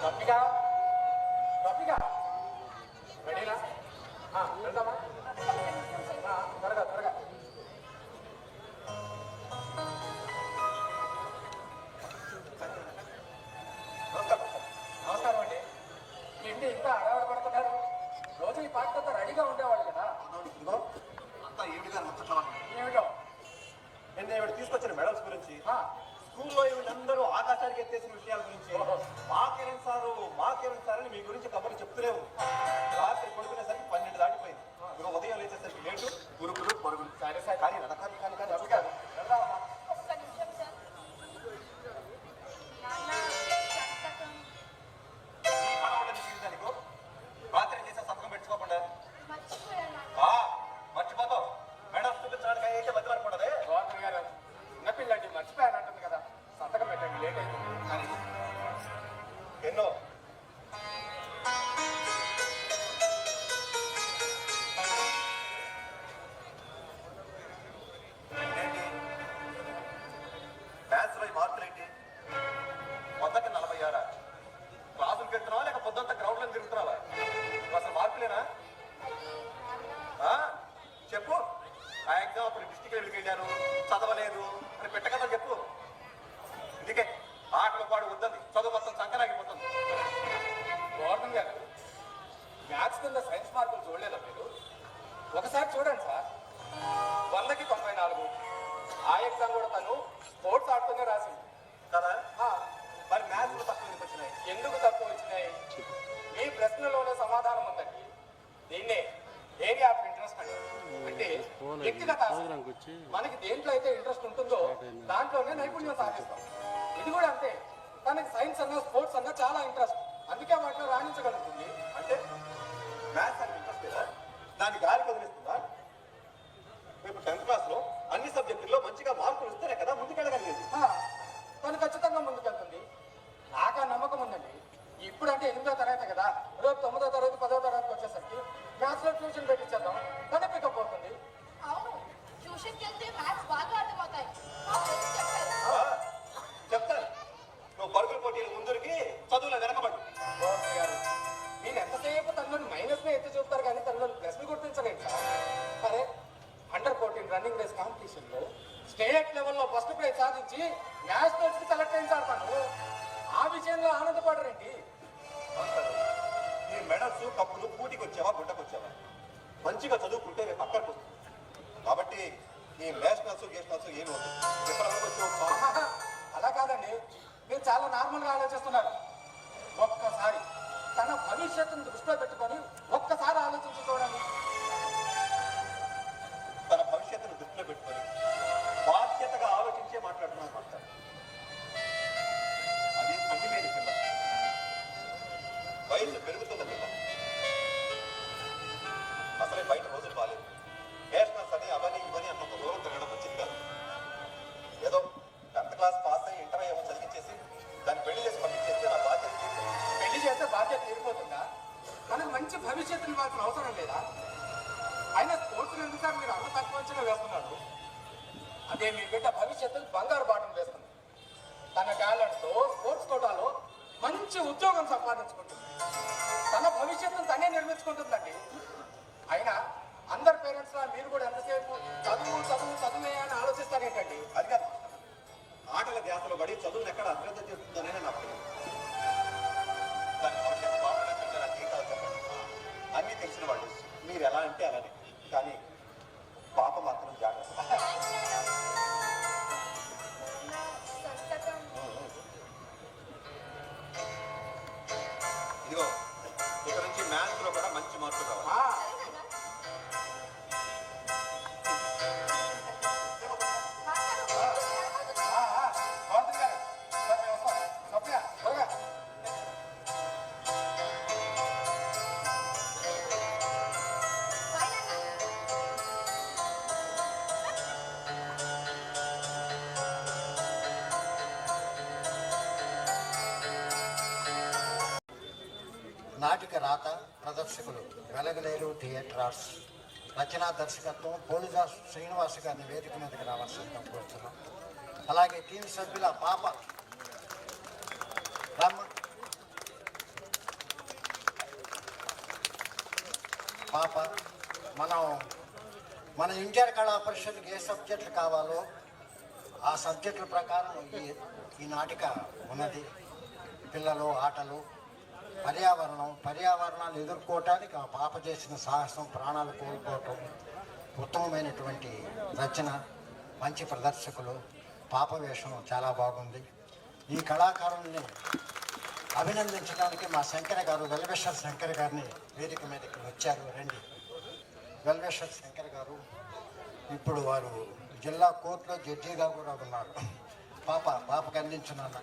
రఫికా రఫికా రెడీనా వెళ్దామా త్వరగా త్వరగా నమస్కారం అండి. మీ ఇంటి ఇంత అడవాడు పడుతున్నారు. రోజు ఈ పాటతో రెడీగా ఉండేవాళ్ళు కదా. అంతా ఏమిగా నచ్చట్లా ఏమిటో నిన్న ఇవి తీసుకొచ్చిన మెడల్స్ గురించి స్కూల్లో వీళ్ళందరూ ఆకాశానికి ఎత్తేసిన విషయాల గురించి మా కిరణ్ సార్ అని మీ గురించి కబుర్లు చెప్తూనే ఉంది. రాత్రి పడుకునేసరికి 12 దాటిపోయింది. ఉదయం లేచేసరికి లేటు గురుకులు పరుగులు. సరే సరే కానీ రకాలు కానీ కానీ రఫికా వెళ్దామా? ఈ పడవలని తీయడానికో రాత్రి చేసే సంతకం పెట్టుకోకుండా మర్చిపోతావు. మెడల్స్ చూపించడానికి అయితే మధ్య పడకూడదే. గోవర్ధన్ గారు చిన్నపిల్లండి మర్చిపోయానంటుంది కదా, సంతకం పెట్టండి, లేట్ అవుతుంది. కానీ ఎన్నో మ్యాథ్స్ లో మార్కులు ఏంటి? 100కి 46. క్లాసులు పెడుతున్నావా లేక పొద్దుంతా గ్రౌండ్ లో తిరుగుతున్నావా? అసలు మార్కులేనా? చెప్పు. ఆ ఎగ్జామ్ అప్పుడు డిస్టిక్ లెవెల్కి వెళ్ళాను, చదవలేదు అని పెట్టకదా చెప్పు. అందుకే ఆటలు పాడు వద్దంది, చదువు మొత్తం సంకరాగిపోతుంది. గోవర్ధన్ గారు మ్యాథ్స్ కింద సైన్స్ మార్కులు చూడలేదా మీరు? ఒకసారి చూడండి సార్, 100కి 94. ఆ ఎగ్జామ్ కూడా తను స్పోర్ట్స్ ఆడుతూనే రాసింది కదా. మరి మ్యాథ్స్ లో తక్కువ ఎందుకు వచ్చినాయి? ఎందుకు తక్కువ వచ్చినాయి? మీ ప్రశ్నలోనే సమాధానం ఉందండి. దీన్నే ఏరియా ఆఫ్ ఇంట్రెస్ట్ అంటే వ్యక్తిగత ఆసక్తి. మనకి దేంట్లో అయితే ఇంట్రెస్ట్ ఉంటుందో దాంట్లోనే నైపుణ్యం సాధిస్తాం. ఇది కూడా అంతే. తనకి సైన్స్ అన్నా స్పోర్ట్స్ అన్నా చాలా ఇంట్రెస్ట్, అందుకే వాటిలో రాణించగలుగుతుంది. అంటే మ్యాథ్స్ అని ఇంట్రెస్ట్ లేదా? దాని గాలి వదిలేస్తుందా? రేపు 10th క్లాస్ లో అన్ని సబ్జెక్టుల్లో మంచిగా మార్కులు ఇస్తేనే కదా ముందుకెళ్ళగలిగేది. తను ఖచ్చితంగా ముందుకెళ్తుంది. నాకు ఆ నమ్మకం ఉందండి. ఇప్పుడంటే 8వ తరగతి కదా, రేపు 9వ తరగతి 10వ తరగతికి వచ్చేసరికి మ్యాథ్స్ లో ట్యూషన్ పెట్టించేద్దాం, తన పికప్ అవుతుంది. చెప్తాను. నువ్వు పరుగుల పోటీలు ముందుకి చదువులో వెనకబడు. గారు నేను ఎంతసేపు తనలోని మైనస్ నే ఎత్తి చూపుతారు కానీ తనలోని ప్లస్ ని గుర్తించలేదు సార్. సరే, అండర్ 14 రన్నింగ్ రేస్ కాంపిటీషన్ లో స్టేట్ లెవెల్లో ఫస్ట్ ప్రైజ్ సాధించి నేషనల్స్ కి సెలెక్ట్ అయింది సార్ తను. ఆ విషయంలో ఆనందపడరండి. నీ మెడల్స్ కప్పులు పూటికి వచ్చావా గుడ్డకు వచ్చావా? మంచిగా చదువుకుంటే రేపు అక్కడికి వస్తుంది. కాబట్టి ఈ నేషనల్స్ గేషనల్స్ ఏమి వద్దు. అలా కాదండి, మీరు చాలా నార్మల్ గా ఆలోచిస్తున్నారు. ఒక్కసారి తన భవిష్యత్తును దృష్టిలో పెట్టుకొని ఒక్కసారి ఆలోచించి చూడండి. తన భవిష్యత్తును దృష్టిలో పెట్టుకొని బాధ్యతగా ఆలోచించే మాట్లాడుతున్నాను మాట. అది అన్నిమేని పిల్ల, వయసు పెరుగుతున్న పిల్ల. అసలే బయట రోజులు బాలేదు. నేషనల్స్ అని అవని ఇవని అన్నంత దూరం తిరగడం వచ్చింది కాదు. ఏదో 10th క్లాస్ పాస్ అయ్యి ఇంటర్ ఏమో చదివించేసి దాన్ని పెళ్లి చేసి పంపించేస్తే నా బాధ్యత. పెళ్లి చేస్తే బాధ్యత తీరిపోతుందా? మనకు మంచి భవిష్యత్తుని మాత్రం అవసరం లేదా? అయినా స్పోర్ట్స్ ఎందుకు సార్ మీరు అంత తక్కువ అంచనా వేస్తున్నారు? అదే మీ బిడ్డ భవిష్యత్తు బంగారు బాటం వేస్తుంది. తన టాలెంట్తో స్పోర్ట్స్ కోటాలో మంచి ఉద్యోగం సంపాదించుకుంటుంది. తన భవిష్యత్తును తనే నిర్మించుకుంటుందండి. అయినా అందరు పేరెంట్స్ లా మీరు కూడా ఎంతసేపు చదువు చదువు చదువే అని ఆలోచిస్తారేంటండి? అది కాదు, ఆటల ధ్యాసలో పడి చదువును ఎక్కడ అశ్రద్ధ చేస్తుందనే నా పేరు. దాని భవిష్యత్తు బాగుంటుందంటే నాకు ఏం కాదు చెప్పండి. అన్నీ తెలిసిన వాళ్ళు మీరు ఎలా అంటే అలానే, కానీ పాప మాత్రం జాగ్రత్త. ఇదిగో ఇక నుంచి మ్యాథ్స్ లో కూడా మంచి మార్కులు రావాలి. నాటిక రాత ప్రదర్శకులు వెలగలేరు థియేటర్ ఆర్ట్స్, రచనా దర్శకత్వం పోలిజా శ్రీనివాస్ గారిని వేదిక మీదకి రావాల్సిందిగా కోరుతున్నాం. అలాగే టీం సభ్యుల పాప పాప మన ఇంటర్ కళా పరిషత్కి ఏ సబ్జెక్టులు కావాలో ఆ సబ్జెక్టుల ప్రకారం ఈ నాటిక ఉన్నది. పిల్లలు, ఆటలు, పర్యావరణాలు ఎదుర్కోవటానికి ఆ పాప చేసిన సాహసం, ప్రాణాలు కోల్పోవటం, ఉత్తమమైనటువంటి రచన, మంచి ప్రదర్శకులు, పాప వేషం చాలా బాగుంది. ఈ కళాకారుల్ని అభినందించడానికి మా శంకర గారు, వెల్వేశ్వర్ శంకర్ గారిని వేదిక మీదకి వచ్చారు. రండి. వెల్వేశ్వర్ శంకర్ గారు ఇప్పుడు వారు జిల్లా కోర్టులో జడ్జిగా కూడా ఉన్నారు. పాపకి అందించున్నాను.